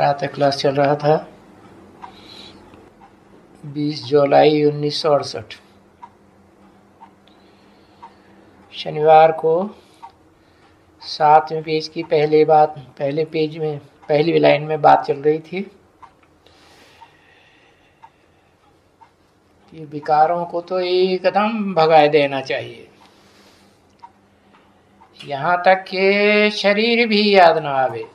प्रातः क्लास चल रहा था 20 जुलाई 1968 शनिवार को 7वें पेज की पहले पेज में पहली लाइन में बात चल रही थी कि विकारों को तो एकदम भगा देना चाहिए, यहाँ तक कि शरीर भी याद ना आवे,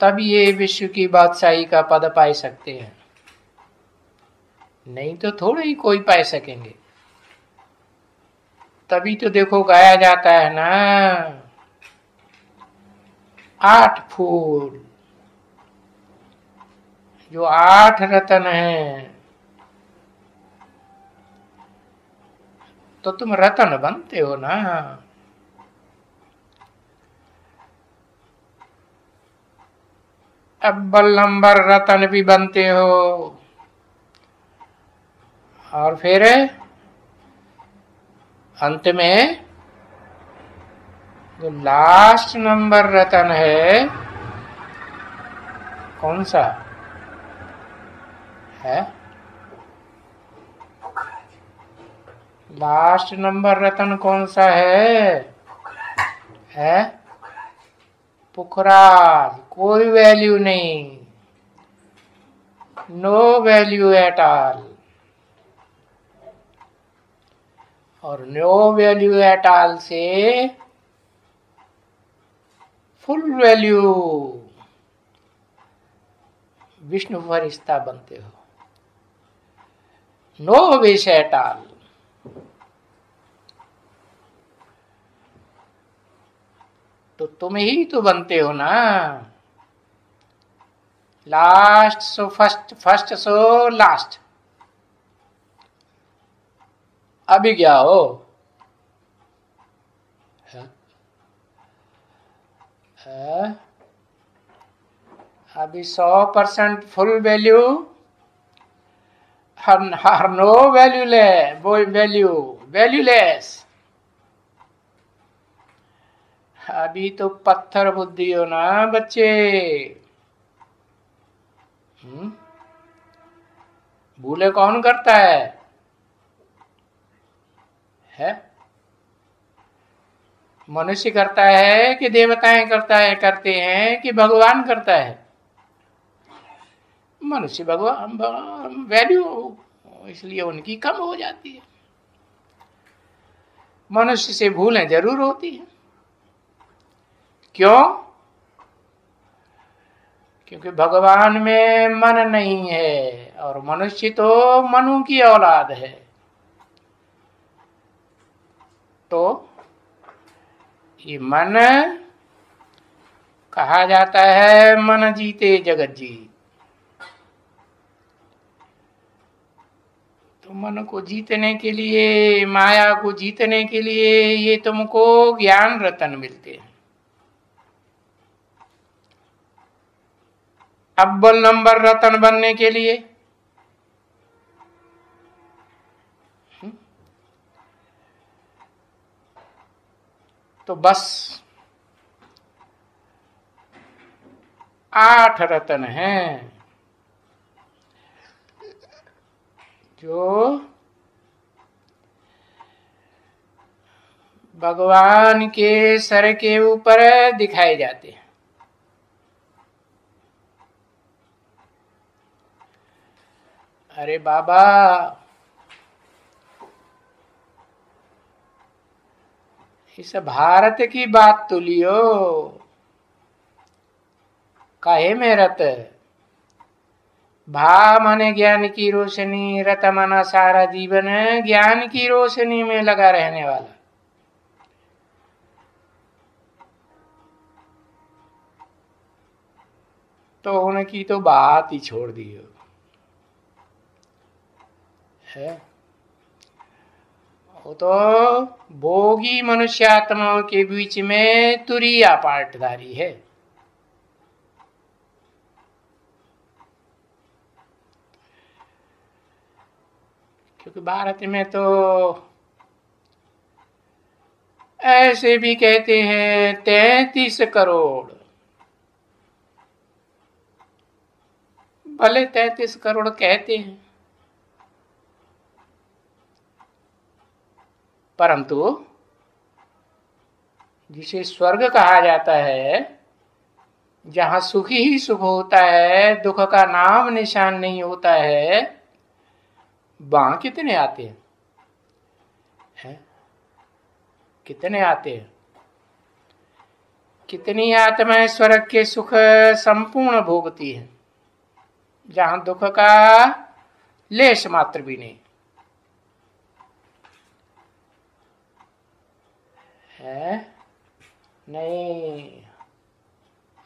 तब ये विश्व की बादशाही का पद पाए सकते हैं, नहीं तो थोड़े ही कोई पाए सकेंगे। तभी तो देखो गाया जाता है ना, 8 फूल जो 8 रत्न हैं, तो तुम रत्न बनते हो ना। अव्वल नंबर रत्न भी बनते हो, और फिर अंत में जो लास्ट नंबर रत्न है, कौन सा है? लास्ट नंबर रत्न कौन सा है? पुखराज। कोई वैल्यू नहीं, नो वैल्यू एट ऑल। और नो वैल्यू एट ऑल से फुल वैल्यू विष्णु फरिश्ता बनते हो। No wish at all. तो तुम ही तो बनते हो ना। Last so first, first so last. अभी क्या हो? अभी 100% फुल वैल्यू, हर नो वैल्यूलेस। अभी तो पत्थर बुद्धि हो ना बच्चे। भूले कौन करता है? मनुष्य करता है कि देवताएं करते हैं कि भगवान करता है? मनुष्य भगवान वैल्यू, इसलिए उनकी कम हो जाती है। मनुष्य से भूलें जरूर होती है। क्यों? क्योंकि भगवान में मन नहीं है, और मनुष्य तो मनु की औलाद है। तो ये मन, कहा जाता है मन जीते जगत जीत। तो मन को जीतने के लिए, माया को जीतने के लिए ये तुमको ज्ञान रतन मिलते हैं। अव्वल नंबर रतन बनने के लिए तो बस 8 रत्न हैं जो भगवान के सर के ऊपर दिखाए जाते हैं। अरे बाबा, इस भारत की बात तो लियो। काहे में रत? भा माने ज्ञान की रोशनी, रत माना सारा जीवन ज्ञान की रोशनी में लगा रहने वाला। तो उनकी तो बात ही छोड़ दियो है। वो तो भोगी मनुष्य आत्माओं के बीच में तुरिया पाटधारी है। क्योंकि भारत में तो ऐसे भी कहते हैं 33 करोड़ भले 33 करोड़ कहते हैं, परंतु जिसे स्वर्ग कहा जाता है, जहां सुख ही सुख होता है, दुख का नाम निशान नहीं होता है, वहां कितने आते हैं? कितने आते हैं? कितनी आत्माएं स्वर्ग के सुख संपूर्ण भोगती हैं, जहां दुख का लेश मात्र भी नहीं है। नहीं,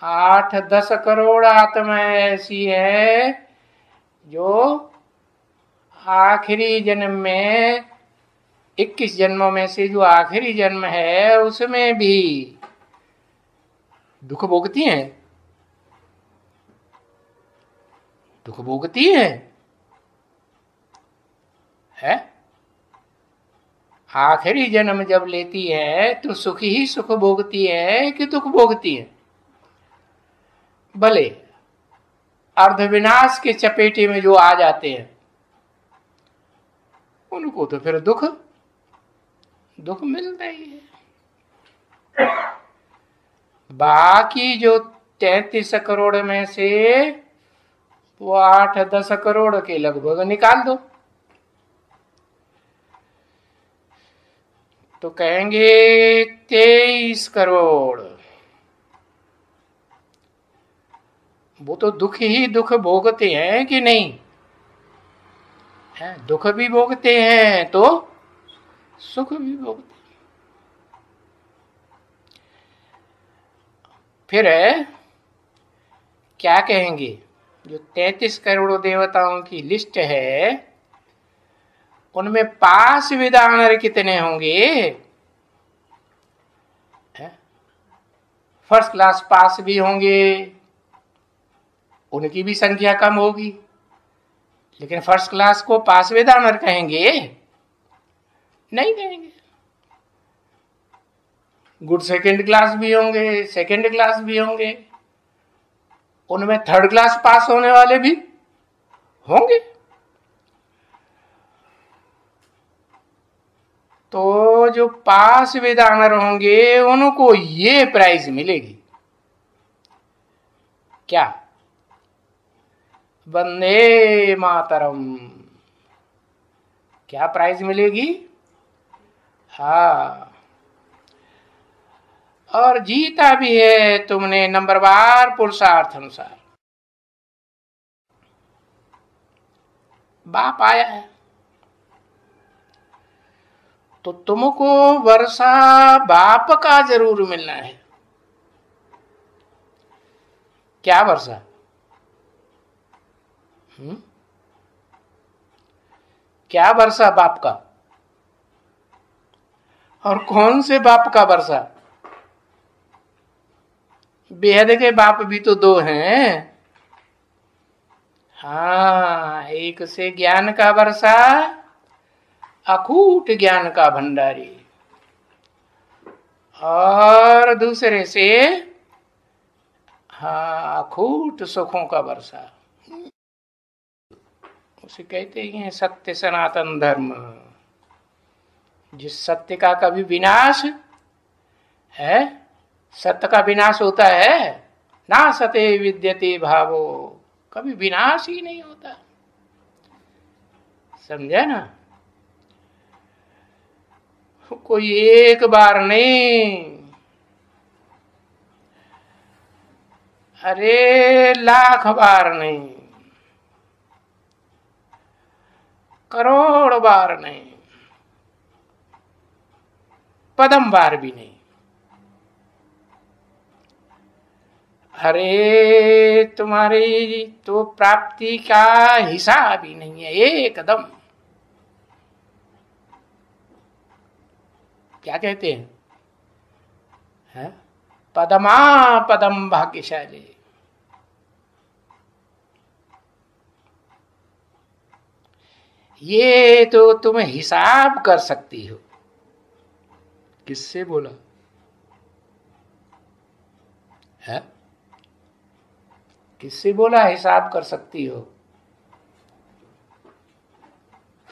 8-10 करोड़ आत्माएं ऐसी है जो आखिरी जन्म में, 21 जन्मों में से जो आखिरी जन्म है उसमें भी दुख भोगती हैं। दुख भोगती है? आखिरी जन्म जब लेती है तो सुख ही सुख भोगती है कि दुख भोगती है? भले अर्धविनाश के चपेटे में जो आ जाते हैं उनको तो फिर दुख मिलता ही है। बाकी जो 33 करोड़ में से वो 8-10 करोड़ के लगभग निकाल दो तो कहेंगे 23 करोड़। वो तो दुख ही दुख भोगते हैं कि नहीं है? दुख भी भोगते हैं तो सुख भी भोगते हैं। फिर क्या कहेंगे? जो 33 करोड़ देवताओं की लिस्ट है उनमें पास विदानर कितने होंगे? फर्स्ट क्लास पास भी होंगे, उनकी भी संख्या कम होगी, लेकिन फर्स्ट क्लास को पास विदानर कहेंगे? नहीं कहेंगे। गुड सेकंड क्लास भी होंगे, सेकंड क्लास भी होंगे, उनमें थर्ड क्लास पास होने वाले भी होंगे। तो जो पास विदानर होंगे उनको ये प्राइज मिलेगी क्या? वंदे मातरम। क्या प्राइज मिलेगी? हाँ, और जीता भी है तुमने नंबरवार पुरुषार्थ अनुसार। बाप आया है तो तुमको वर्षा बाप का जरूर मिलना है। क्या वर्षा? क्या वर्षा बाप का? और कौन से बाप का वर्षा? बेहद के बाप भी तो दो हैं। हाँ, एक से ज्ञान का वर्षा, अकूट ज्ञान का भंडारी, और दूसरे से हाँ अकूट सुखों का वर्षा। उसे कहते हैं सत्य सनातन धर्म। जिस सत्य का कभी विनाश है, सत्य का विनाश होता है ना, सते विद्यते भावो, कभी विनाश ही नहीं होता। समझे ना? कोई एक बार नहीं, अरे लाख बार नहीं, करोड़ बार नहीं, पदम बार भी नहीं। अरे तुम्हारी तो प्राप्ति का हिसाब ही नहीं है एकदम। क्या कहते हैं? है? पदमा पदम भाग्यशाली। ये तो तुम हिसाब कर सकती हो। किससे बोला है? किससे बोला हिसाब कर सकती हो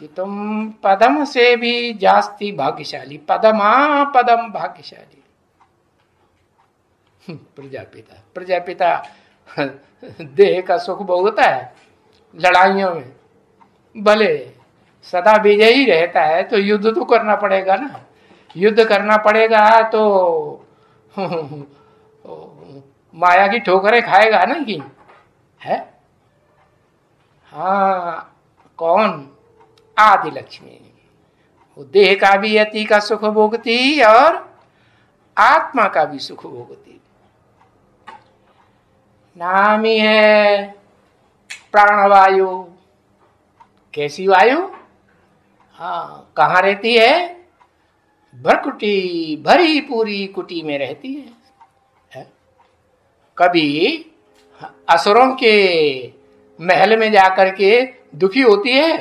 कि तुम पदम से भी जास्ती भाग्यशाली, पदमा पदम भाग्यशाली। प्रजापिता, प्रजापिता देह का सुख भोगता है लड़ाइयों में, भले सदा विजयी रहता है तो युद्ध तो करना पड़ेगा ना। युद्ध करना पड़ेगा तो माया की ठोकरें खाएगा ना कि है। हाँ, कौन? आदि लक्ष्मी। वो देह का भी यति का सुख भोगती और आत्मा का भी सुख भोगती। नाम ही है प्राणवायु। कैसी वायु? हाँ, कहाँ रहती है? भरकुटी, भरी पूरी कुटी में रहती है? कभी असुरों के महल में जाकर के दुखी होती है?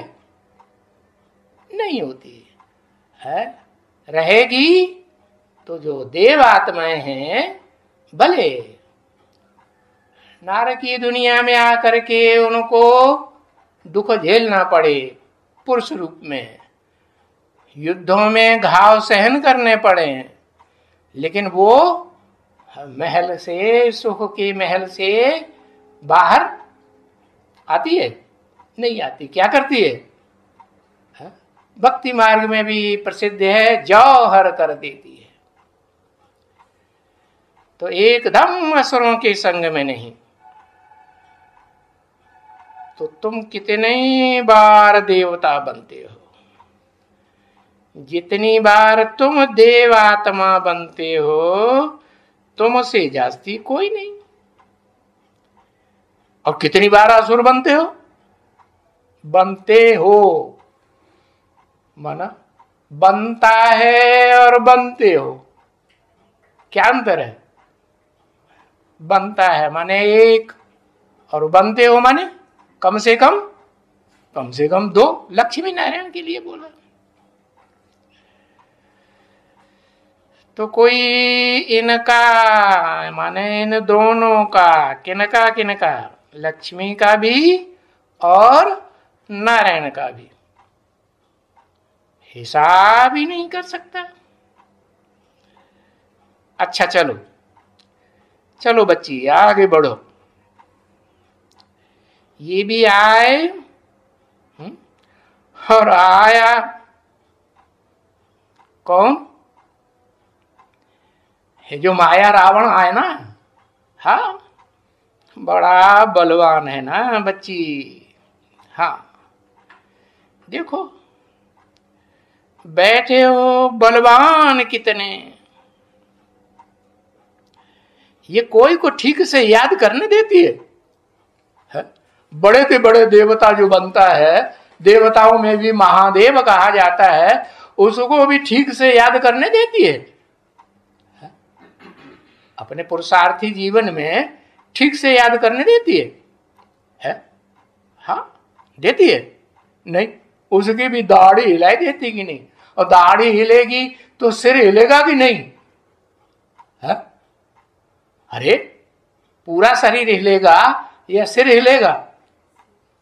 नहीं होती है। रहेगी तो जो देव आत्माएं हैं, भले नारकीय दुनिया में आकर के उनको दुख झेलना पड़े, पुरुष रूप में युद्धों में घाव सहन करने पड़े, लेकिन वो महल से, सुख के महल से बाहर आती है? नहीं आती। क्या करती है? भक्ति मार्ग में भी प्रसिद्ध है, जौहर कर देती है। तो एकदम असुरों के संग में नहीं। तो तुम कितने बार देवता बनते हो, जितनी बार तुम देवात्मा बनते हो, तुमसे जास्ती कोई नहीं। और कितनी बार असुर बनते हो? बनते हो माना बनता है और बनते हो, क्या अंतर है? बनता है माने एक, और बनते हो माने कम से कम दो। लक्ष्मी नारायण के लिए बोला। तो कोई इनका माने इन दोनों का, किनका किनका? लक्ष्मी का भी और नारायण का भी हिसाब ही नहीं कर सकता। अच्छा, चलो चलो बच्ची आगे बढ़ो। ये भी आए और आया कौन? ये जो माया रावण आए ना, हाँ, बड़ा बलवान है ना बच्ची। हाँ, देखो बैठे हो बलवान कितने। ये कोई को ठीक से याद करने देती है? बड़े से बड़े देवता जो बनता है, देवताओं में भी महादेव कहा जाता है, उसको भी ठीक से याद करने देती है? अपने पुरुषार्थी जीवन में ठीक से याद करने देती है? हाँ, देती है? नहीं। उसकी भी दाढ़ी हिलाई देती कि नहीं? और दाढ़ी हिलेगी तो सिर हिलेगा कि नहीं? है? अरे पूरा शरीर हिलेगा या सिर हिलेगा?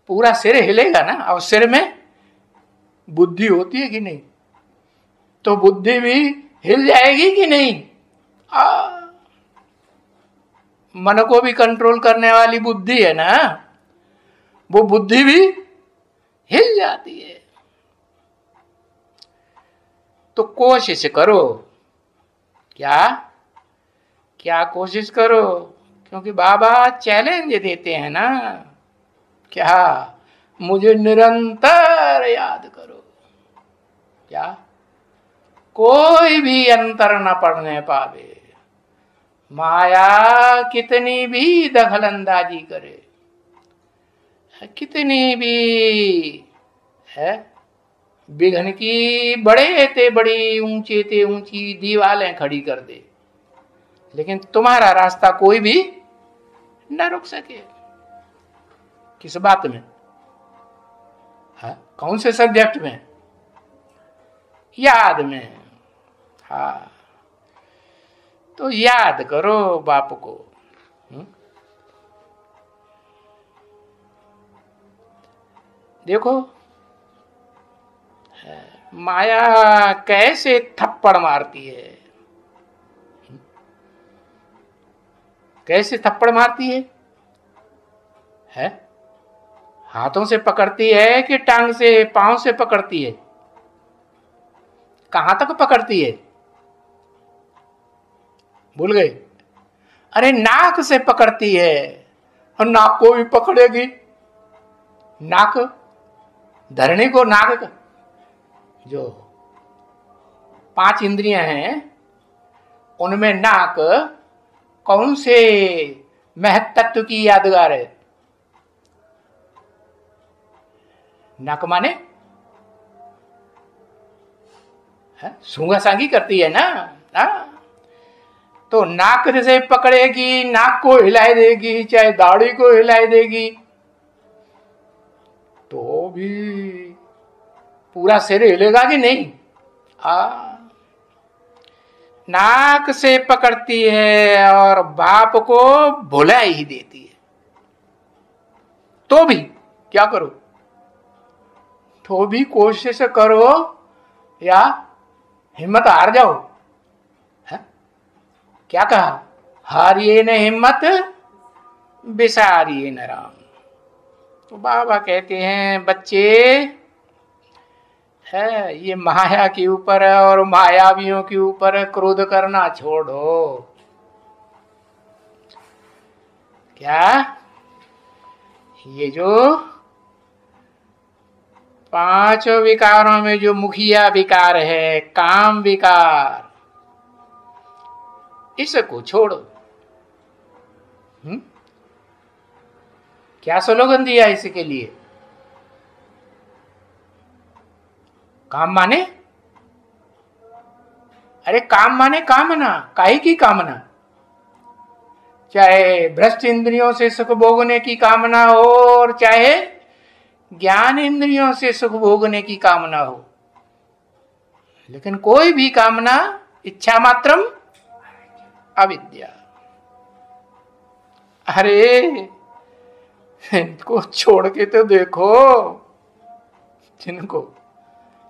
पूरा सिर हिलेगा ना। और सिर में बुद्धि होती है कि नहीं? तो बुद्धि भी हिल जाएगी कि नहीं? मन को भी कंट्रोल करने वाली बुद्धि है ना, वो बुद्धि भी हिल जाती है। तो कोशिश करो। क्या क्या कोशिश करो? क्योंकि बाबा चैलेंज देते हैं ना, क्या? मुझे निरंतर याद करो। क्या? कोई भी अंतर न पड़ने पावे, माया कितनी भी दखलंदाजी करे, कितनी भी है विघ्न की बड़े ते बड़ी, ऊंचे ते ऊंची दीवारें खड़ी कर दे, लेकिन तुम्हारा रास्ता कोई भी न रुक सके। किस बात में? है? कौन से सब्जेक्ट में? याद में। हाँ, तो याद करो बाप को। देखो माया कैसे थप्पड़ मारती कैसे थप्पड़ मारती है? हाथों से पकड़ती है कि टांग से, पांव से पकड़ती है? कहां तक पकड़ती है? भूल गए? अरे नाक से पकड़ती है, और नाक को भी पकड़ेगी। नाक धरने को, नाक का जो 5 इंद्रियां हैं उनमें नाक कौन से महत्त्व की यादगार है? नाक माने सूंगा सांगी करती है ना। तो नाक से पकड़ेगी, नाक को हिलाई देगी, चाहे दाढ़ी को हिलाई देगी, तो भी पूरा सिर हिलेगा कि नहीं? नाक से पकड़ती है और बाप को भुला ही देती है। तो भी क्या करो? तो भी कोशिश करो या हिम्मत हार जाओ? है? क्या कहा? हारिए न हिम्मत, बिसारिए न राम। तो बाबा कहते हैं बच्चे है, ये माया के ऊपर और मायावियों के ऊपर क्रोध करना छोड़ो। क्या ये जो 5 विकारों में जो मुखिया विकार है, काम विकार, इसको छोड़ो। क्या स्लोगन दिया इसके लिए? काम माने, अरे काम माने कामना, काहे की कामना? चाहे भ्रष्ट इंद्रियों से सुख भोगने की कामना हो, और चाहे ज्ञान इंद्रियों से सुख भोगने की कामना हो, लेकिन कोई भी कामना इच्छा मात्रम अविद्या। अरे इनको छोड़ के तो देखो, जिनको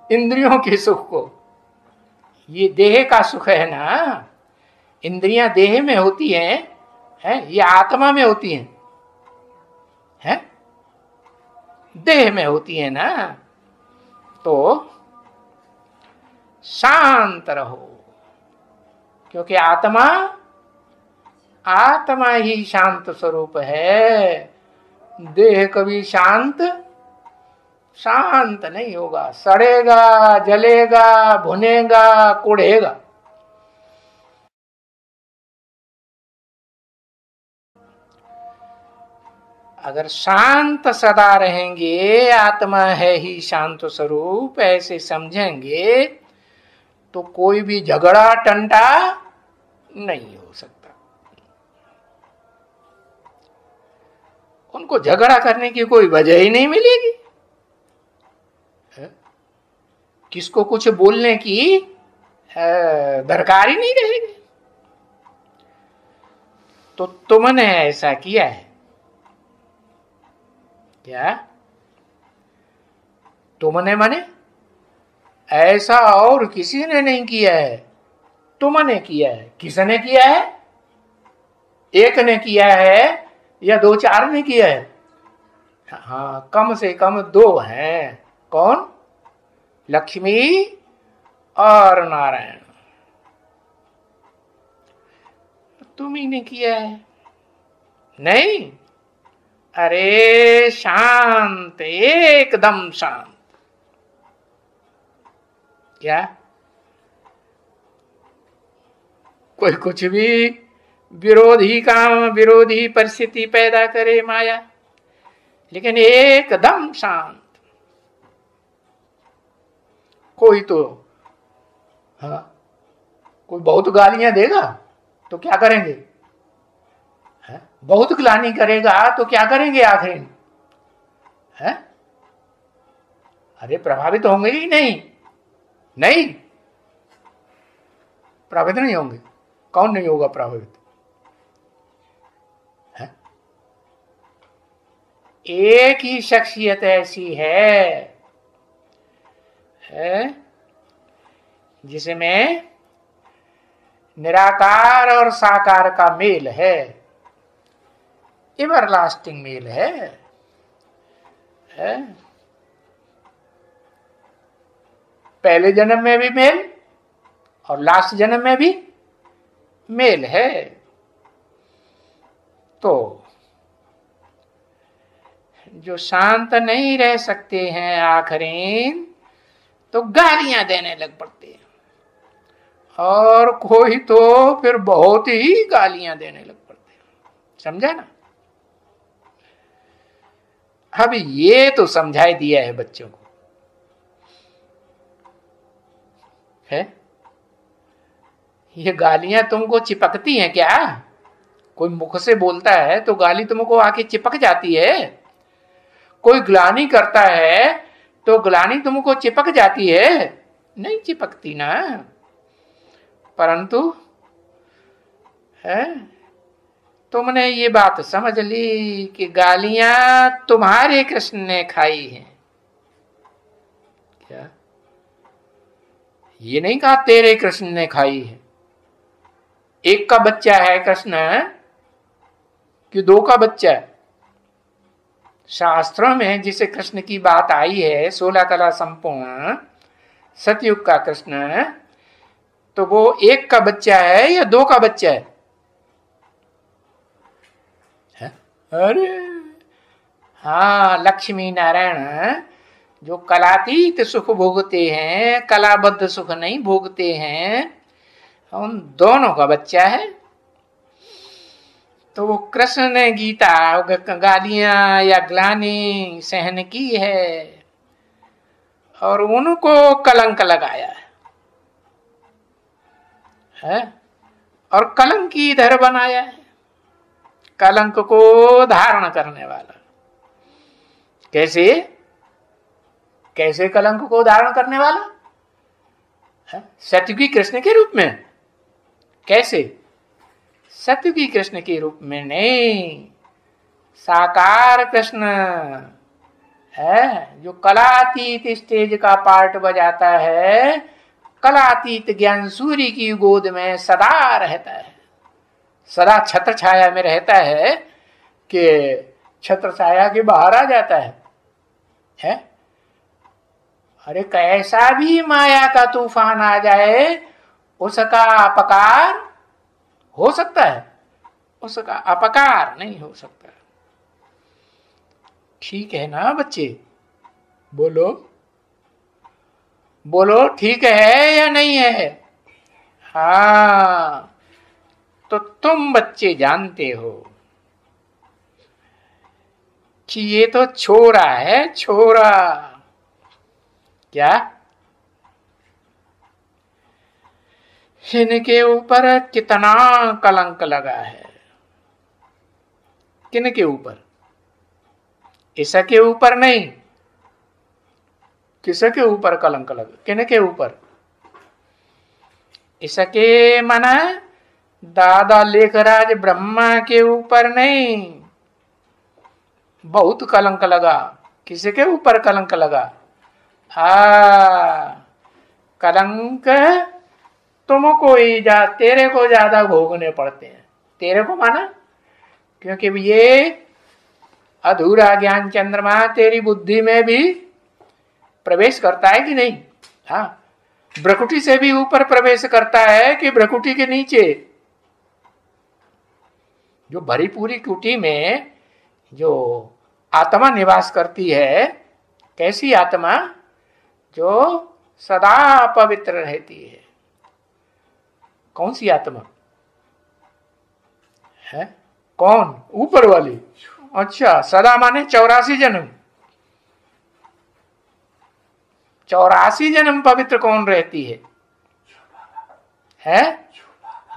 इंद्रियों के सुख को, ये देह का सुख है ना, इंद्रियां देह में होती हैं, ये आत्मा में होती हैं, देह में होती है ना। तो शांत रहो, क्योंकि आत्मा ही शांत स्वरूप है। देह कभी शांत नहीं होगा, सड़ेगा, जलेगा, भुनेगा, कुढ़ेगा। अगर शांत सदा रहेंगे, आत्मा है ही शांत स्वरूप, ऐसे समझेंगे, तो कोई भी झगड़ा टंटा नहीं हो सकता। उनको झगड़ा करने की कोई वजह ही नहीं मिलेगी, किसको कुछ बोलने की दरकार ही नहीं रहेगी। तो तुमने ऐसा किया है क्या? तुमने माने ऐसा और किसी ने नहीं किया है, तुमने किया है। किसने किया है? एक ने किया है या 2-4 ने किया है? हाँ, कम से कम 2 हैं। कौन? लक्ष्मी और नारायण। तुम ही ने किया है? नहीं, अरे शांत, एकदम शांत। क्या कोई कुछ भी विरोधी काम, विरोधी परिस्थिति पैदा करे माया, लेकिन एकदम शांत। कोई तो कोई बहुत गालियां देगा तो क्या करेंगे? बहुत ग्लानि करेगा तो क्या करेंगे आखिर? अरे प्रभावित होंगे कि नहीं? नहीं प्रभावित नहीं होंगे। कौन नहीं होगा प्रभावित? एक ही शख्सियत ऐसी है जिसमें निराकार और साकार का मेल है, एवरलास्टिंग मेल है। पहले जन्म में भी मेल और लास्ट जन्म में भी मेल है। तो जो शांत नहीं रह सकते हैं आखिरीन, तो गालियां देने लग पड़ते हैं, और कोई तो फिर बहुत ही गालियां देने लग पड़ते हैं। समझा ना? अब ये तो समझाई दिया है बच्चों को, है? ये गालियां तुमको चिपकती हैं क्या? कोई मुख से बोलता है तो गाली तुमको आके चिपक जाती है। कोई ग्लानि करता है तो ग्लानि तुमको चिपक जाती है? नहीं चिपकती ना। परंतु है, तुमने ये बात समझ ली कि गालियां तुम्हारे कृष्ण ने खाई हैं। क्या? ये नहीं कहा तेरे कृष्ण ने खाई है। एक का बच्चा है कृष्ण कि दो का बच्चा है? शास्त्रों में जिसे कृष्ण की बात आई है, 16 कला संपूर्ण सतयुग का कृष्ण, तो वो एक का बच्चा है या दो का बच्चा है? अरे हाँ, लक्ष्मी नारायण जो कलातीत सुख भोगते हैं, कलाबद्ध सुख नहीं भोगते हैं, उन दोनों का बच्चा है। तो वो कृष्ण ने गीता गालियां या ग्लानि सहन की है और उनको कलंक लगाया है, और कलंक की इधर बनाया है, कलंक को धारण करने वाला। कैसे? कैसे कलंक को धारण करने वाला? सतयुगी कृष्ण के रूप में। कैसे? सतयुगी कृष्ण के रूप में नहीं, साकार कृष्ण है जो कलातीत स्टेज का पार्ट बजाता है, कलातीत ज्ञान सूर्य की गोद में सदा रहता है, सदा छत्र छाया में रहता है कि छत्र छाया के बाहर आ जाता है? अरे कैसा भी माया का तूफान आ जाए, उसका अपकार हो सकता है, उसका अपकार नहीं हो सकता। ठीक है ना बच्चे? बोलो बोलो, ठीक है या नहीं है? हाँ, तो तुम बच्चे जानते हो कि ये तो छोरा है, छोरा। क्या? इनके ऊपर कितना कलंक लगा है। किनके ऊपर? इसके ऊपर नहीं, किसके ऊपर कलंक लगा? किनके ऊपर? इसके माना दादा लेखराज ब्रह्मा के ऊपर नहीं, बहुत कलंक लगा। किसके ऊपर कलंक लगा? कलंक तुमको ही तेरे को ज्यादा भोगने पड़ते हैं। तेरे को माना क्योंकि ये अधूरा ज्ञान चंद्रमा तेरी बुद्धि में भी प्रवेश करता है कि नहीं? हाँ, भ्रकुटी से भी ऊपर प्रवेश करता है कि भ्रकुटी के नीचे? जो भरी पूरी कुटी में जो आत्मा निवास करती है, कैसी आत्मा? जो सदा पवित्र रहती है। कौन सी आत्मा है? कौन? ऊपर वाली। अच्छा, सदा माने 84 जन्म। 84 जन्म पवित्र कौन रहती है?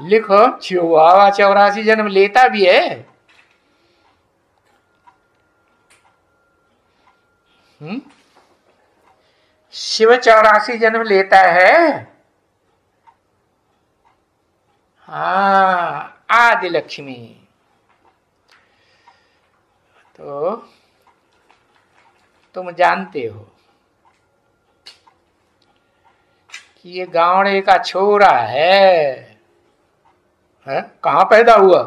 लिखो, छिवा 84 जन्म लेता भी है। शिव 84 जन्म लेता है। हाँ, आदि लक्ष्मी। तो तुम जानते हो कि ये गावड़े का छोरा है? कहां पैदा हुआ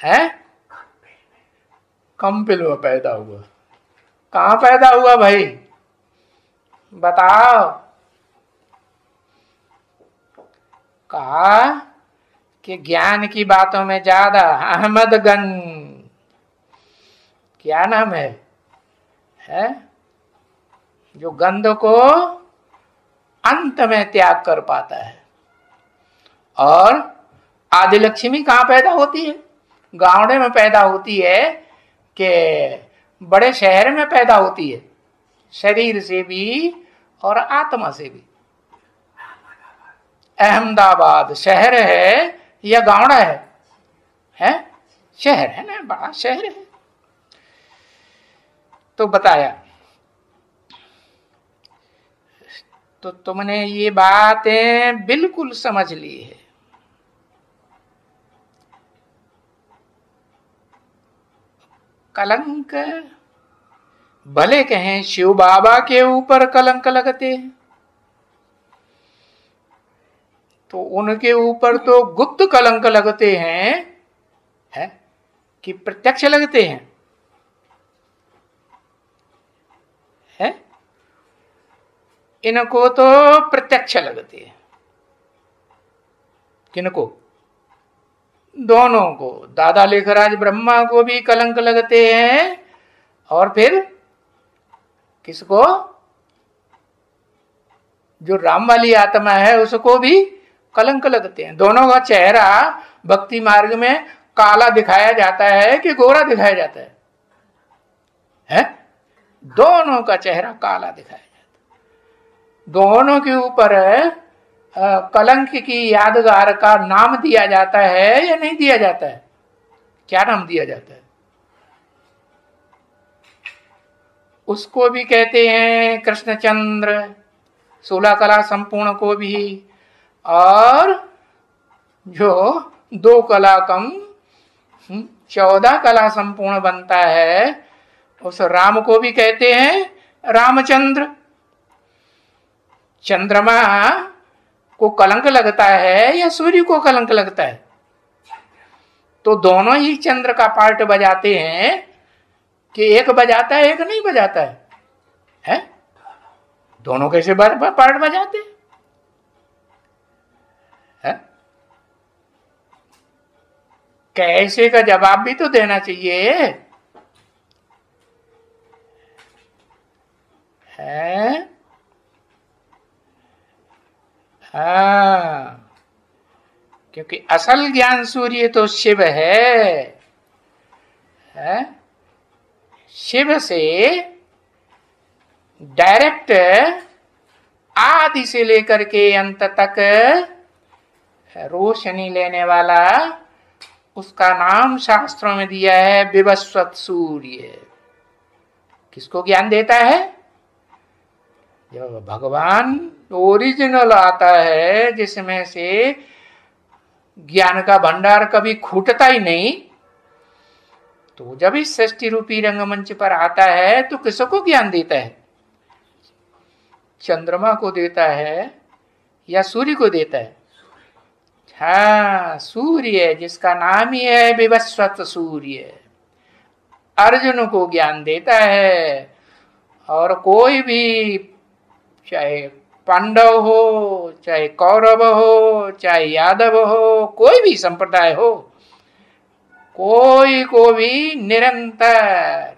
है? कंपिल में पैदा हुआ। कहां पैदा हुआ भाई, बताओ। कहा कि ज्ञान की बातों में ज्यादा अहमदगंज, क्या नाम है जो गंध को अंत में त्याग कर पाता है। और आदि लक्ष्मी कहां पैदा होती है? गावड़े में पैदा होती है कि बड़े शहर में पैदा होती है, शरीर से भी और आत्मा से भी। अहमदाबाद शहर है या गावड़ा है? शहर है ना, बड़ा शहर है। तो बताया, तो तुमने ये बातें बिल्कुल समझ ली है। कलंक भले कहें शिव बाबा के ऊपर कलंक लगते हैं, तो उनके ऊपर तो गुप्त कलंक लगते हैं कि प्रत्यक्ष लगते हैं? इनको तो प्रत्यक्ष लगते हैं। किनको? दोनों को। दादा लेखराज ब्रह्मा को भी कलंक लगते हैं, और फिर किसको? जो राम वाली आत्मा है उसको भी कलंक लगते हैं। दोनों का चेहरा भक्ति मार्ग में काला दिखाया जाता है कि गोरा दिखाया जाता है? दोनों का चेहरा काला दिखाया जाता है। दोनों के ऊपर कलंक की यादगार का नाम दिया जाता है या नहीं दिया जाता है? क्या नाम दिया जाता है? उसको भी कहते हैं कृष्णचंद्र, 16 कला संपूर्ण को भी, और जो 2 कला कम 14 कला संपूर्ण बनता है उस राम को भी कहते हैं रामचंद्र। चंद्रमा को कलंक लगता है या सूर्य को कलंक लगता है? तो दोनों ही चंद्र का पार्ट बजाते हैं कि एक बजाता है एक नहीं बजाता है? दोनों कैसे पार्ट बजाते हैं? कैसे का जवाब भी तो देना चाहिए है? हाँ, क्योंकि असल ज्ञान सूर्य तो शिव है? शिव से डायरेक्ट आदि से लेकर के अंत तक रोशनी लेने वाला, उसका नाम शास्त्रों में दिया है विवस्वत सूर्य। किसको ज्ञान देता है? जब भगवान ओरिजिनल आता है, जिसमें से ज्ञान का भंडार कभी खूटता ही नहीं, तो जब इस सृष्टि रूपी रंगमंच पर आता है तो किसको ज्ञान देता है? चंद्रमा को देता है या सूर्य को देता है? हाँ, सूर्य, जिसका नाम ही है विवस्वत सूर्य, अर्जुन को ज्ञान देता है। और कोई भी, चाहे पांडव हो, चाहे कौरव हो, चाहे यादव हो, कोई भी संप्रदाय हो, कोई को भी निरंतर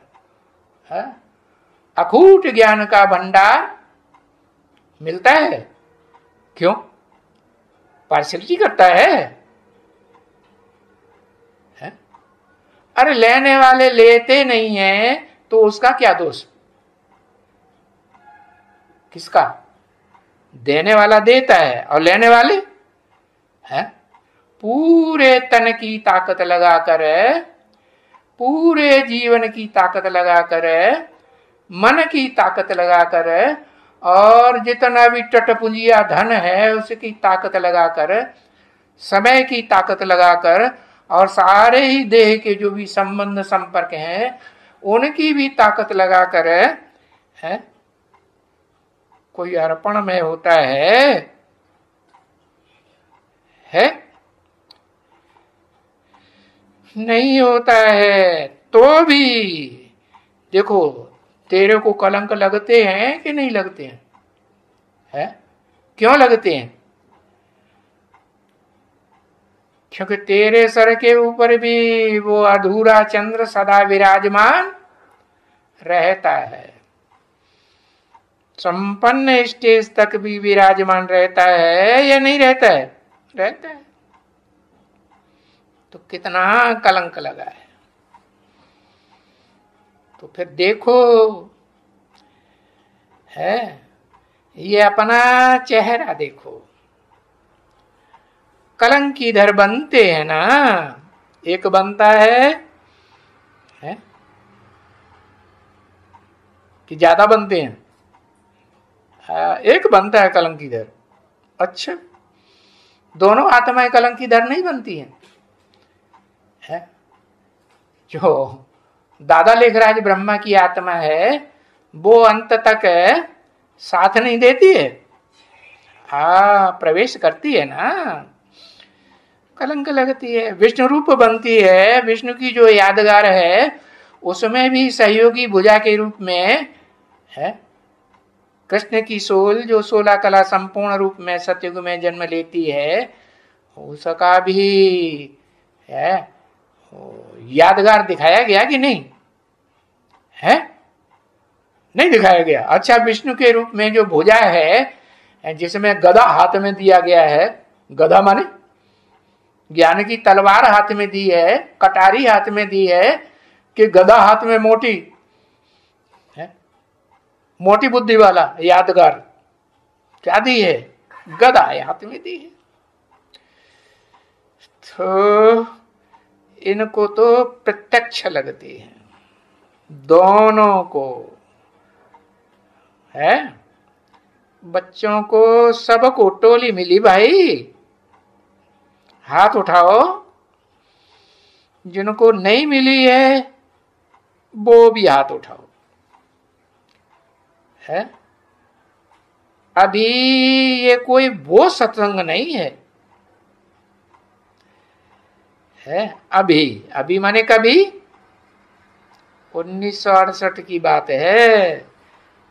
अखूट ज्ञान का भंडार मिलता है। क्यों? पार्शियलिटी करता है? अरे लेने वाले लेते नहीं है तो उसका क्या दोष? किसका? देने वाला देता है और लेने वाले पूरे तन की ताकत लगाकर, पूरे जीवन की ताकत लगाकर, मन की ताकत लगाकर, और जितना भी टटपुंजिया धन है उसकी ताकत लगाकर, समय की ताकत लगाकर, और सारे ही देह के जो भी संबंध संपर्क हैं उनकी भी ताकत लगा कर है कोई अर्पण में होता है नहीं होता है। तो भी देखो, तेरे को कलंक लगते हैं कि नहीं लगते हैं? क्यों लगते हैं? क्योंकि तेरे सर के ऊपर भी वो अधूरा चंद्र सदा विराजमान रहता है, संपन्न स्टेज तक भी विराजमान रहता है या नहीं रहता है? रहता है। तो कितना कलंक लगा है। तो फिर देखो है, ये अपना चेहरा देखो, कलंक इधर बनते हैं ना, एक बनता है कि ज्यादा बनते हैं? एक बनता है कलंक इधर। अच्छा, दोनों आत्माएं कलंक इधर नहीं बनती हैं? जो दादा लेखराज ब्रह्मा की आत्मा है वो अंत तक साथ नहीं देती है, प्रवेश करती है ना, कलंक लगती है, विष्णु रूप बनती है। विष्णु की जो यादगार है उसमें भी सहयोगी भुजा के रूप में है कृष्ण की सोल, जो 16 कला संपूर्ण रूप में सतयुग में जन्म लेती है, उसका भी है यादगार दिखाया गया कि नहीं है? नहीं दिखाया गया। अच्छा, विष्णु के रूप में जो भुजा है जिसमें गदा हाथ में दिया गया है, गदा माने ज्ञान की तलवार हाथ में दी है, कटारी हाथ में दी है, कि गदा हाथ में मोटी है, मोटी बुद्धि वाला यादगार क्या दी है? गदा हाथ में दी है। तो इनको तो प्रत्यक्ष लगती है, दोनों को है। बच्चों को सबको टोली मिली भाई, हाथ उठाओ। जिनको नहीं मिली है वो भी हाथ उठाओ। है अभी ये कोई वो सत्संग नहीं है, अभी अभी माने कभी 1968 की बात है,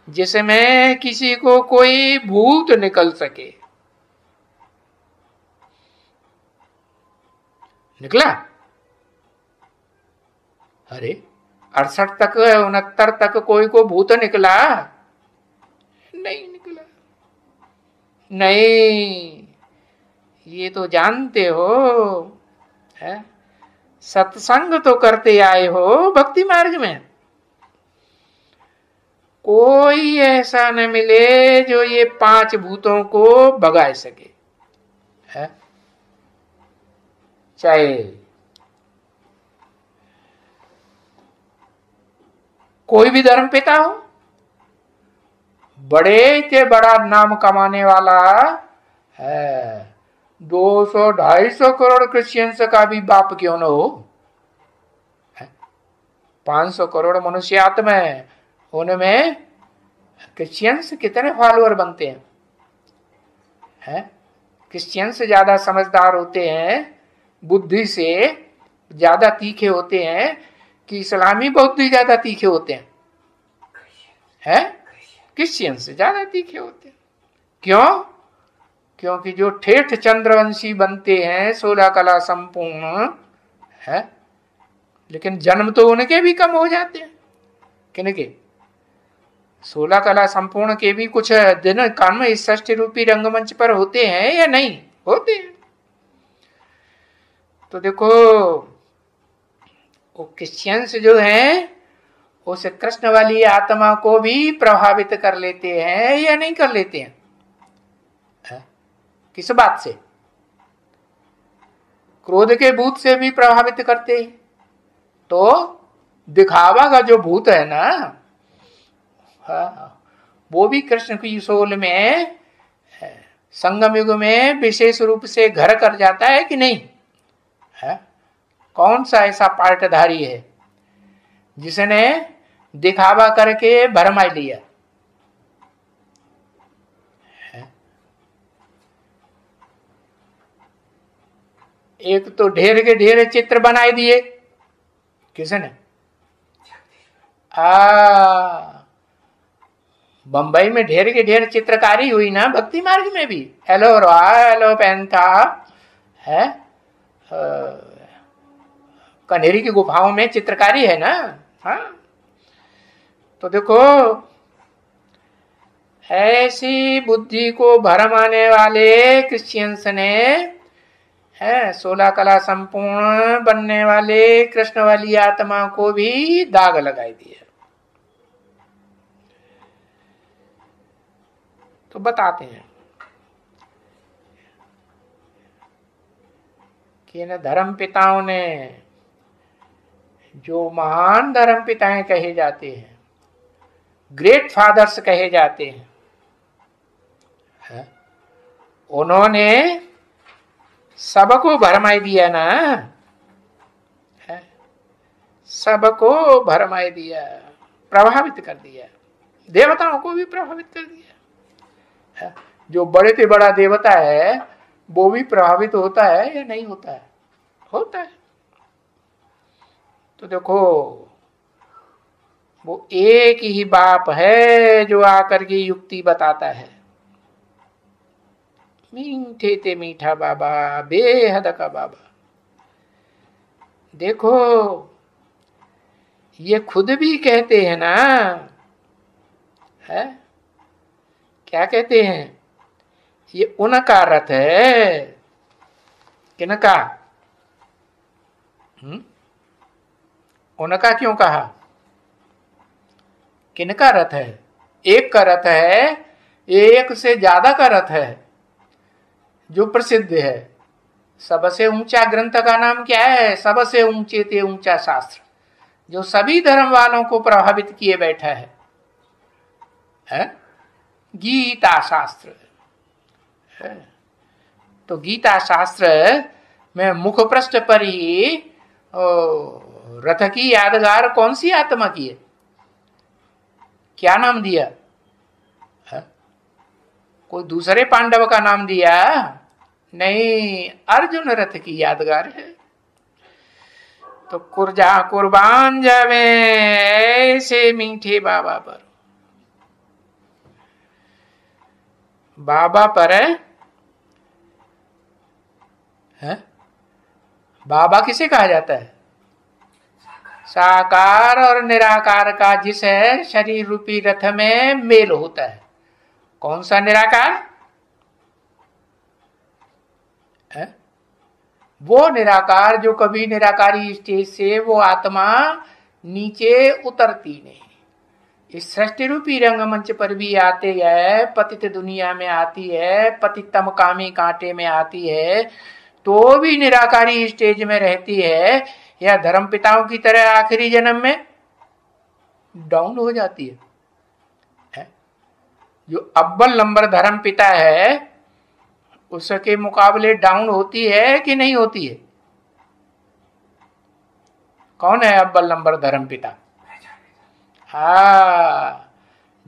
जिसमें किसी को कोई भूत निकल सके। निकला? अरे 68 तक 69 तक कोई को भूत निकला? नहीं निकला। नहीं, ये तो जानते हो है, सत्संग तो करते आए हो भक्ति मार्ग में, कोई ऐसा न मिले जो ये 5 भूतों को भगा सके है? चाहे कोई भी धर्म पिता हो, बड़े के बड़ा नाम कमाने वाला है, 200-250 करोड़ क्रिश्चियंस का भी बाप क्यों न हो, 500 करोड़ मनुष्य आत्मा है, उनमें क्रिश्चियंस कितने फॉलोअर बनते हैं? क्रिश्चियंस ज्यादा समझदार होते हैं, बुद्धि से ज्यादा तीखे होते हैं कि इस्लामी बुद्धि ज्यादा तीखे होते हैं? क्रिश्चियंस ज्यादा तीखे होते हैं। क्यों? क्योंकि जो ठेठ चंद्रवंशी बनते हैं 16 कला संपूर्ण है, लेकिन जन्म तो उनके भी कम हो जाते हैं। किनके? 16 कला संपूर्ण के भी कुछ दिन कर्म इस षष्ठी रूपी रंगमंच पर होते हैं या नहीं होते हैं? तो देखो, वो क्रिश्चियंस जो हैं उस कृष्ण वाली आत्मा को भी प्रभावित कर लेते हैं या नहीं कर लेते हैं? किस बात से? क्रोध के भूत से भी प्रभावित करते हैं। तो दिखावा का जो भूत है ना, वो भी कृष्ण की सोल में संगम युग में विशेष रूप से घर कर जाता है कि नहीं? कौन सा ऐसा पार्टधारी है जिसने दिखावा करके भरमाई लिया। एक तो ढेर के ढेर चित्र बनाए दिए किसने? बंबई में ढेर के ढेर चित्रकारी हुई ना, भक्ति मार्ग में भी। हेलो रॉयल पेंथा है, कन्हेरी की गुफाओं में चित्रकारी है ना। हाँ, तो देखो ऐसी बुद्धि को भरमाने वाले क्रिश्चियंस ने है 16 कला संपूर्ण बनने वाले कृष्ण वाली आत्मा को भी दाग लगाई दिया। तो बताते हैं कि इन धर्म पिताओं ने, जो महान धर्म पिताएं कहे जाते हैं, ग्रेट फादर्स कहे जाते हैं, उन्होंने सबको भरमाई दिया ना, सबको भरमाई दिया, प्रभावित कर दिया, देवताओं को भी प्रभावित कर दिया। जो बड़े से बड़ा देवता है वो भी प्रभावित होता है या नहीं होता है? होता है। तो देखो वो एक ही बाप है जो आकर के युक्ति बताता है। मीठे ते मीठा बाबा, बेहद का बाबा। देखो ये खुद भी कहते हैं ना, है क्या कहते हैं? ये उनका रथ है। किनका? उनका क्यों कहा? किनका रथ है? एक का रथ है, एक से ज्यादा का रथ है जो प्रसिद्ध है। सबसे ऊंचा ग्रंथ का नाम क्या है? सबसे ऊंचे ते ऊंचा शास्त्र, जो सभी धर्म वालों को प्रभावित किए बैठा है? गीता शास्त्र है। तो गीता शास्त्र में मुख पृष्ठ पर ही रथ की यादगार कौन सी आत्मा की है? क्या नाम दिया है? कोई दूसरे पांडव का नाम दिया? नहीं, अर्जुन रथ की यादगार है। तो कुर्जा कुर्बान जावे ऐसे मीठे बाबा पर। बाबा पर है? बाबा किसे कहा जाता है? साकार और निराकार का जिस है शरीर रूपी रथ में मेल होता है। कौन सा निराकार है? वो निराकार जो कभी निराकारी स्टेज से वो आत्मा नीचे उतरती नहीं। इस सृष्टि रूपी रंगमंच पर भी आते है, पतित दुनिया में आती है, पतितम कामी कांटे में आती है, तो भी निराकारी स्टेज में रहती है, या धर्म पिताओं की तरह आखिरी जन्म में डाउन हो जाती है? जो अव्वल नंबर धर्म पिता है उसके मुकाबले डाउन होती है कि नहीं होती है? कौन है अव्वल नंबर धर्म पिता?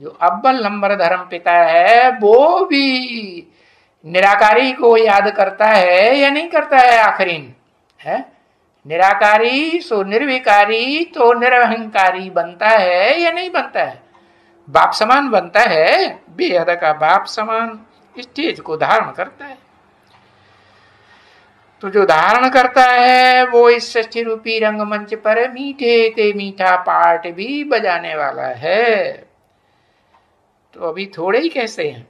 जो अव्वल नंबर धर्म पिता है वो भी निराकारी को याद करता है या नहीं करता है? आखिरी है निराकारी सो निर्विकारी तो निरहंकारी बनता है या नहीं बनता है? बाप समान बनता है, बेहद का बाप समान स्टेज को धारण करता है। तो जो धारण करता है वो इस सृष्टि रूपी रंगमंच पर मीठे ते मीठा पार्ट भी बजाने वाला है। तो अभी थोड़े ही कैसे हैं,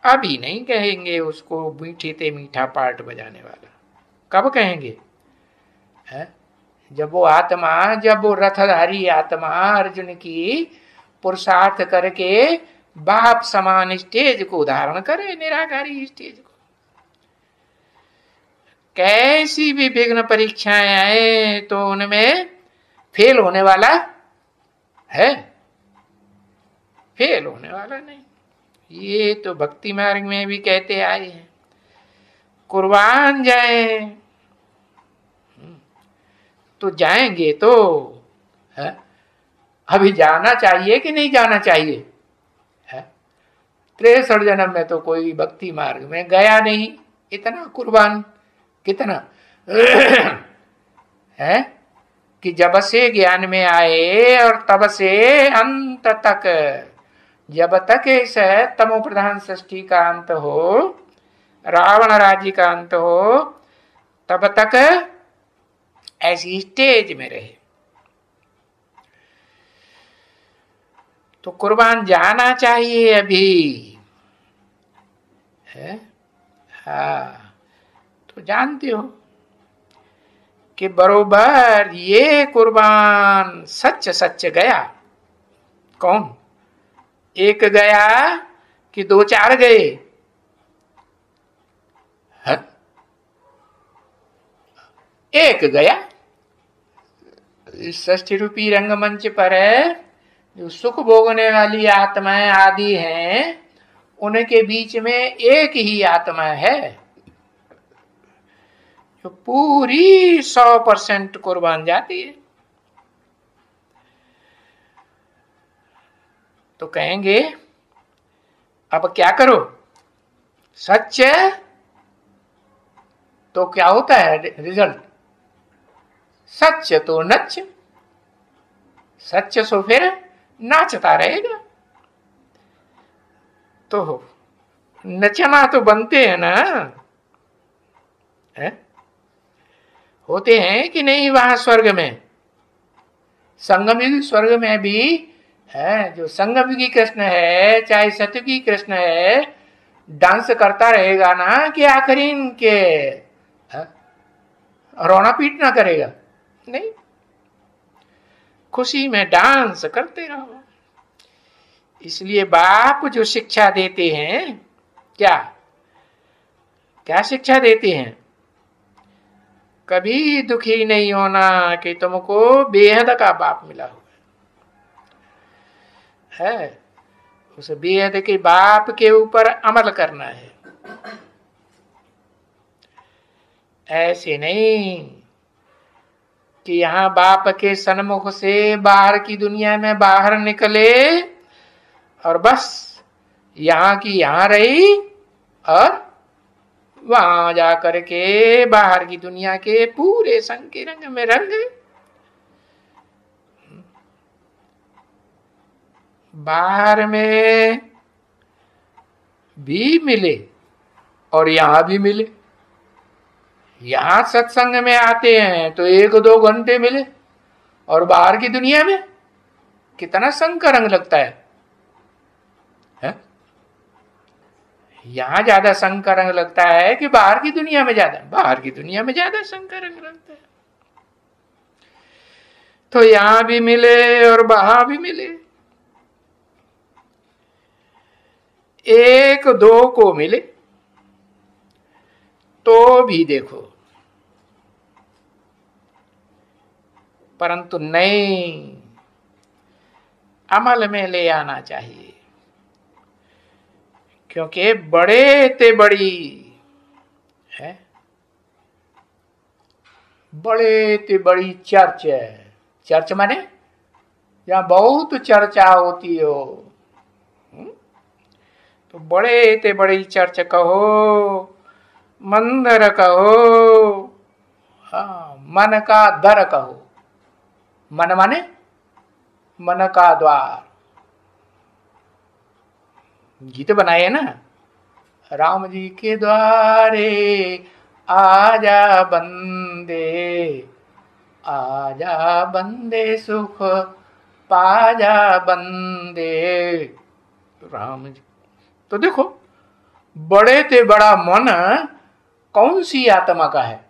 अभी नहीं कहेंगे उसको मीठे ते मीठा पार्ट बजाने वाला। कब कहेंगे? है जब वो आत्मा, जब वो रथधारी आत्मा अर्जुन की पुरुषार्थ करके बाप समान स्टेज को धारण करे, निराकारी स्टेज को। कैसी भी विघ्न परीक्षाएं आए तो उनमें फेल होने वाला है? फेल होने वाला नहीं। ये तो भक्ति मार्ग में भी कहते आए हैं, कुर्बान जाए तो जाएंगे तो है? अभी जाना चाहिए कि नहीं जाना चाहिए? है? 63 जन्म में तो कोई भक्ति मार्ग में गया नहीं, इतना कुर्बान कितना है कि जब से ज्ञान में आए और तब से अंत तक, जब तक इस तमो प्रधान सृष्टि का अंत हो, रावण राज्य का अंत हो, तब तक ऐसी स्टेज में रहे। तो कुर्बान जाना चाहिए अभी, है? हाँ, तो जानते हो कि बरोबर ये कुर्बान सच सच गया। कौन? एक गया कि 2-4 गए? है? एक गया। इस षष्ठी रूपी रंगमंच पर जो सुख भोगने वाली आत्माएं आदि हैं, उनके बीच में एक ही आत्मा है जो पूरी 100% कुर्बान जाती है। तो कहेंगे अब क्या करो? सच तो क्या होता है रिजल्ट? सच तो नच, सच सो फिर नाचता रहेगा। तो नचना तो बनते हैं ना, है? होते हैं कि नहीं वहां स्वर्ग में? संगम स्वर्ग में भी है, जो संगम युगी कृष्ण है चाहे सतयुगी कृष्ण है, डांस करता रहेगा ना कि आखिरी इनके रोना पीटना करेगा? नहीं, खुशी में डांस करते रहो। इसलिए बाप जो शिक्षा देते हैं, क्या क्या शिक्षा देते हैं? कभी दुखी नहीं होना कि तुमको बेहद का बाप मिला हुआ है। उस बेहद के बाप के ऊपर अमल करना है। ऐसे नहीं कि यहां बाप के सन्मुख से बाहर की दुनिया में बाहर निकले और बस यहां की यहां रही और वहां जाकर के बाहर की दुनिया के पूरे संग के रंग में रंग गए। बाहर में भी मिले और यहां भी मिले। यहां सत्संग में आते हैं तो 1-2 घंटे मिले, और बाहर की दुनिया में कितना संग का रंग लगता है? यहां ज्यादा संग का रंग लगता है कि बाहर की दुनिया में ज्यादा? बाहर की दुनिया में ज्यादा संग का रंग लगता है। तो यहां भी मिले और वहां भी मिले। 1-2 को मिले तो भी देखो, परंतु नहीं, अमल में ले आना चाहिए। क्योंकि बड़े ते बड़ी है, बड़े ते बड़ी चर्च है। चर्च माने जहां बहुत चर्चा होती हो, तो बड़े ते बड़ी चर्च कहो, मंदिर कहो, हाँ, मन का दर कहो। मन माने मन का द्वार। गीत बनाए ना, राम जी के द्वारे आजा बंदे, आजा बंदे सुख पाजा बंदे। राम जी तो देखो, बड़े ते बड़ा मन कौन सी आत्मा का है?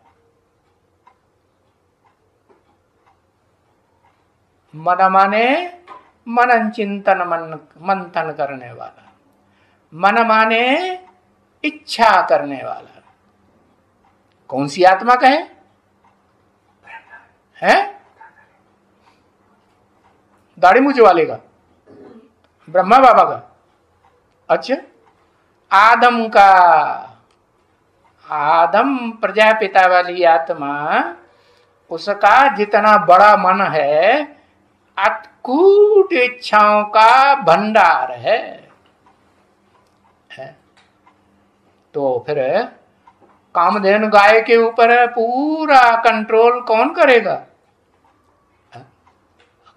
मन माने मनन चिंतन मंथन करने वाला। मन माने इच्छा करने वाला। कौन सी आत्मा का है? दाढ़ी मूछ वाले का? ब्रह्मा बाबा का? अच्छा, आदम का। आदम प्रजापिता वाली आत्मा, उसका जितना बड़ा मन है अटकूट इच्छाओं का भंडार है। तो फिर कामधेनु गाय के ऊपर पूरा कंट्रोल कौन करेगा?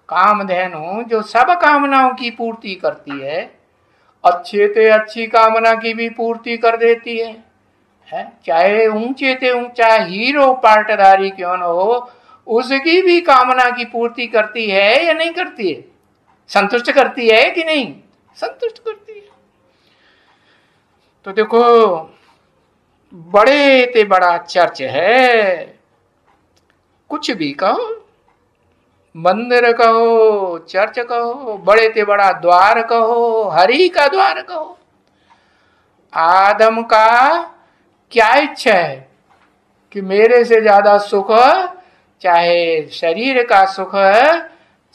कामधेनु जो सब कामनाओं की पूर्ति करती है, अच्छे से अच्छी कामना की भी पूर्ति कर देती है, चाहे ऊंचे से ऊंचा हीरो पार्टधारी क्यों न हो, उसकी भी कामना की पूर्ति करती है या नहीं करती है? संतुष्ट करती है कि नहीं? संतुष्ट करती है। तो देखो, बड़े ते बड़ा चर्च है, कुछ भी कहो, मंदिर कहो, चर्च कहो, बड़े ते बड़ा द्वार कहो, हरि का द्वार कहो, आदम का क्या इच्छा है कि मेरे से ज्यादा सुख, चाहे शरीर का सुख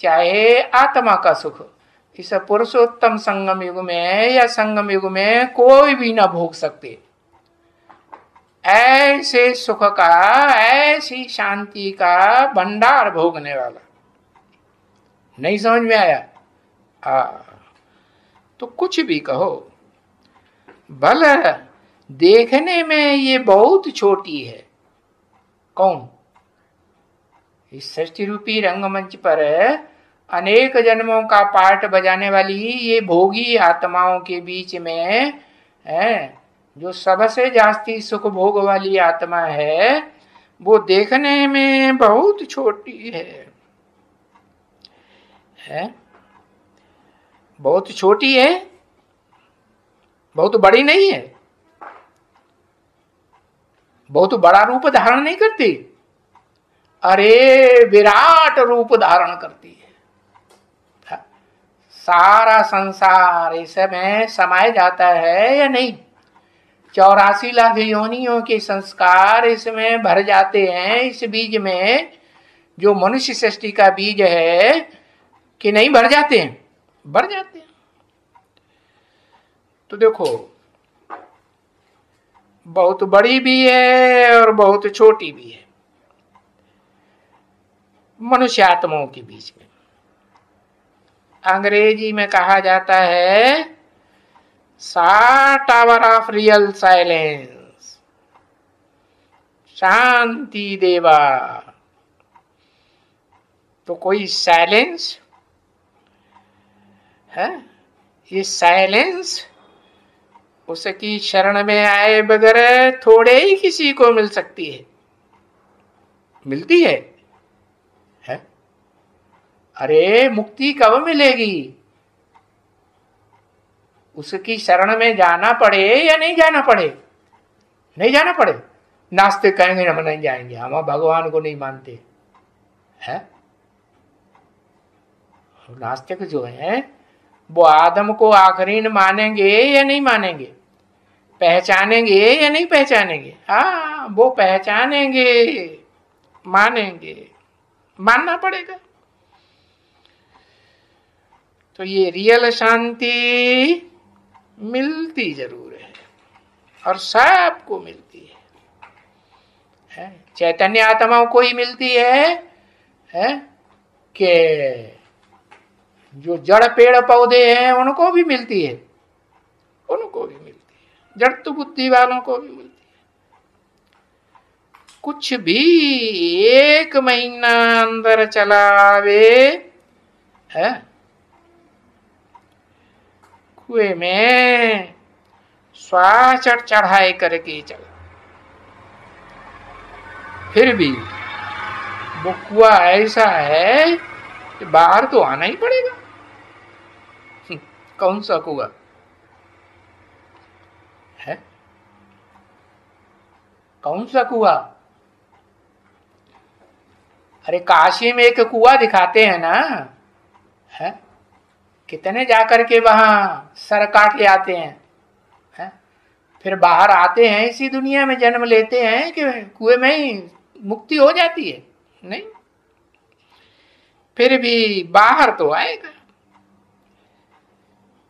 चाहे आत्मा का सुख, इस पुरुषोत्तम संगम युग में या संगम युग में कोई भी ना भोग सकते। ऐसे सुख का, ऐसी शांति का भंडार भोगने वाला। नहीं समझ में आया? तो कुछ भी कहो, भले देखने में ये बहुत छोटी है। कौन? इस सृष्टि रूपी रंगमंच पर अनेक जन्मों का पाठ बजाने वाली ये भोगी आत्माओं के बीच में जो सबसे जास्ती सुख भोग वाली आत्मा है, वो देखने में बहुत छोटी है, बहुत छोटी है, बहुत बड़ी नहीं है, बहुत बड़ा रूप धारण नहीं करती, अरे विराट रूप धारण करती है। सारा संसार इसमें समाये जाता है या नहीं? 84 लाख योनियों के संस्कार इसमें भर जाते हैं, इस बीज में, जो मनुष्य सृष्टि का बीज है, कि नहीं भर जाते हैं? भर जाते हैं। तो देखो, बहुत बड़ी भी है और बहुत छोटी भी है मनुष्य आत्माओं के बीच में। अंग्रेजी में कहा जाता है सा टावर ऑफ रियल साइलेंस, शांति देवा। तो कोई साइलेंस है? ये साइलेंस उसकी शरण में आए बगैर थोड़े ही किसी को मिल सकती है। मिलती है? अरे मुक्ति कब मिलेगी? उसकी शरण में जाना पड़े या नहीं जाना पड़े? नहीं जाना पड़े। नास्तिक कहेंगे हम नहीं जाएंगे, हम भगवान को नहीं मानते हैं। नास्तिक जो है वो आदम को आखरीन मानेंगे या नहीं मानेंगे? पहचानेंगे या नहीं पहचानेंगे? हाँ, वो पहचानेंगे, मानेंगे, मानना पड़ेगा। तो ये रियल शांति मिलती जरूर है और सबको मिलती है। चैतन्य आत्माओं को ही मिलती है कि जो जड़ पेड़ पौधे हैं उनको भी मिलती है, उनको भी मिलती है, जड़ तो बुद्धि वालों को भी मिलती है। कुछ भी 1 महीना अंदर चलावे है, कुएं में श्वास चढ़ाई करके चला, फिर भी वो कुआ ऐसा है कि बाहर तो आना ही पड़ेगा। कौन सा कुआ है? कौन सा कुआ? अरे काशी में एक कुआ दिखाते हैं ना, है? कितने जाकर के वहां सर काट ले आते हैं, फिर बाहर आते हैं, इसी दुनिया में जन्म लेते हैं कि कुएं में ही मुक्ति हो जाती है? नहीं, फिर भी बाहर तो आएगा।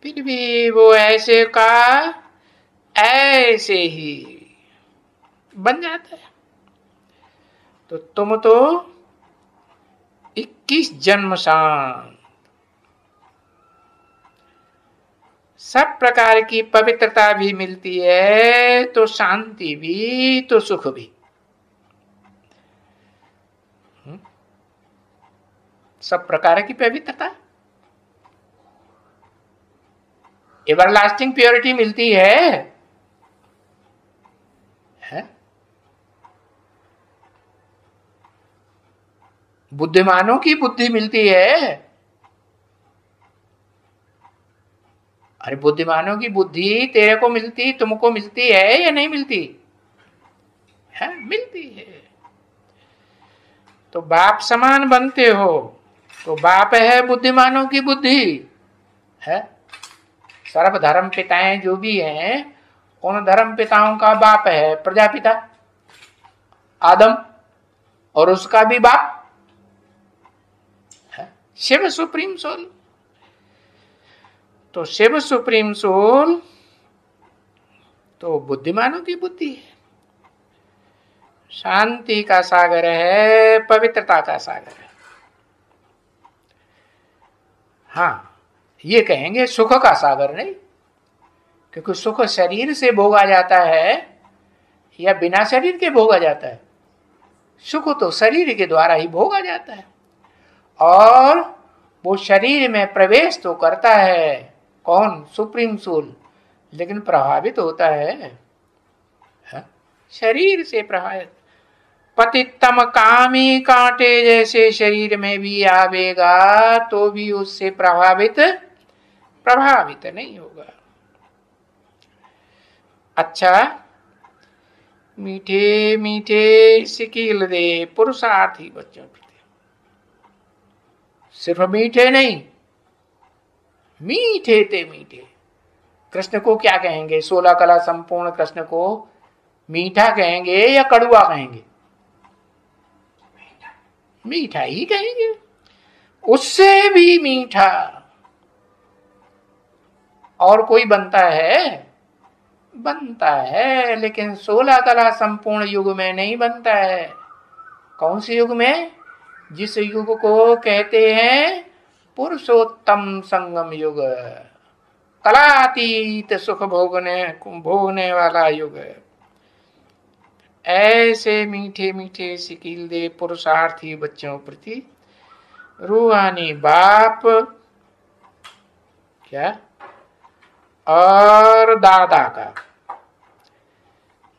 फिर भी वो ऐसे का ऐसे ही बन जाता है। तो तुम तो 21 जन्म शांत, सब प्रकार की पवित्रता भी मिलती है, तो शांति भी, तो सुख भी। सब प्रकार की पवित्रता, एवरलास्टिंग प्योरिटी मिलती है? बुद्धिमानों की बुद्धि मिलती है। अरे बुद्धिमानों की बुद्धि तेरे को मिलती, तुमको मिलती है या नहीं मिलती है? मिलती है। तो बाप समान बनते हो, तो बाप है बुद्धिमानों की बुद्धि है। सर्व धर्म पिताएं जो भी हैं, उन धर्म पिताओं का बाप है प्रजापिता आदम, और उसका भी बाप है शिव सुप्रीम सोल। तो शिव सुप्रीम सोल तो बुद्धिमानों की बुद्धि है, शांति का सागर है, पवित्रता का सागर है। हाँ, ये कहेंगे सुख का सागर नहीं, क्योंकि सुख शरीर से भोगा जाता है या बिना शरीर के भोगा जाता है? सुख तो शरीर के द्वारा ही भोगा जाता है, और वो शरीर में प्रवेश तो करता है कौन? सुप्रीम सोल, लेकिन प्रभावित होता है शरीर से प्रभावित। पतितम कामी कांटे जैसे शरीर में भी आवेगा तो भी उससे प्रभावित नहीं होगा। अच्छा, मीठे मीठे सिकील दे पुरुषार्थी बच्चों प्रति। सिर्फ मीठे नहीं, मीठे ते मीठे। कृष्ण को क्या कहेंगे? 16 कला संपूर्ण कृष्ण को मीठा कहेंगे या कड़ुआ कहेंगे? मीठा ही कहेंगे, उससे भी मीठा और कोई बनता है? बनता है, लेकिन 16 कला संपूर्ण युग में नहीं बनता है। कौन से युग में? जिस युग को कहते हैं पुरुषोत्तम संगम युग, कलातीत सुख भोगने वाला युग। ऐसे मीठे मीठे सिकील दे पुरुषार्थी बच्चों प्रति रूहानी बाप क्या और दादा का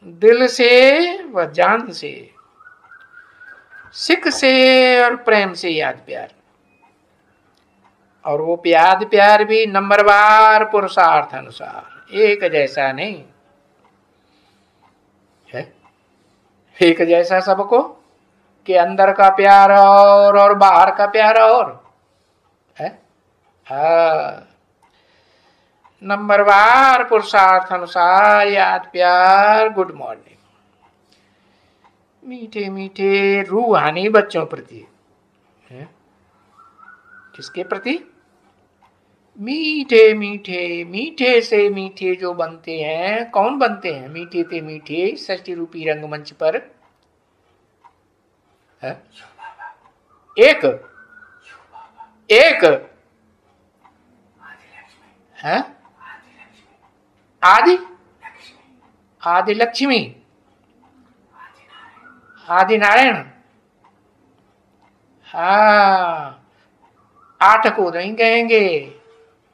दिल से व जान से, सिख से और प्रेम से याद प्यार। और वो याद प्यार भी नंबरवार पुरुषार्थ अनुसार, एक जैसा नहीं है। एक जैसा सबको कि अंदर का प्यार और बाहर का प्यार और है। नंबरवार पुरुषार्थ अनुसार याद प्यार, गुड मॉर्निंग। मीठे मीठे रूहानी बच्चों प्रति है। किसके प्रति? मीठे मीठे, मीठे से मीठे जो बनते हैं। कौन बनते हैं मीठे से मीठे? षष्ठी रूपी रंगमंच पर है? एक है आदि लक्ष्मी, आदि नारायण। हाँ, 8 को नहीं कहेंगे,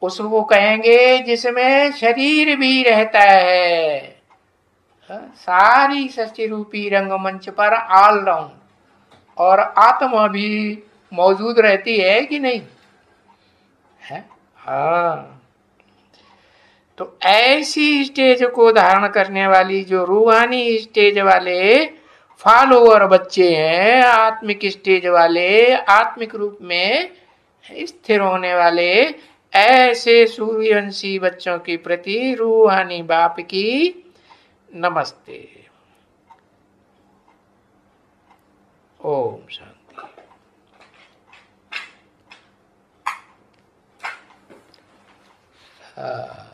उसको कहेंगे जिसमें शरीर भी रहता है। सारी षष्ठी रूपी रंगमंच पर ऑल राउंड, और आत्मा भी मौजूद रहती है कि नहीं है? हाँ, तो ऐसी स्टेज को धारण करने वाली जो रूहानी स्टेज वाले फॉलोअर बच्चे हैं, आत्मिक स्टेज वाले, आत्मिक रूप में स्थिर होने वाले, ऐसे सूर्यवंशी बच्चों के प्रति रूहानी बाप की नमस्ते। ओम शांति। हाँ।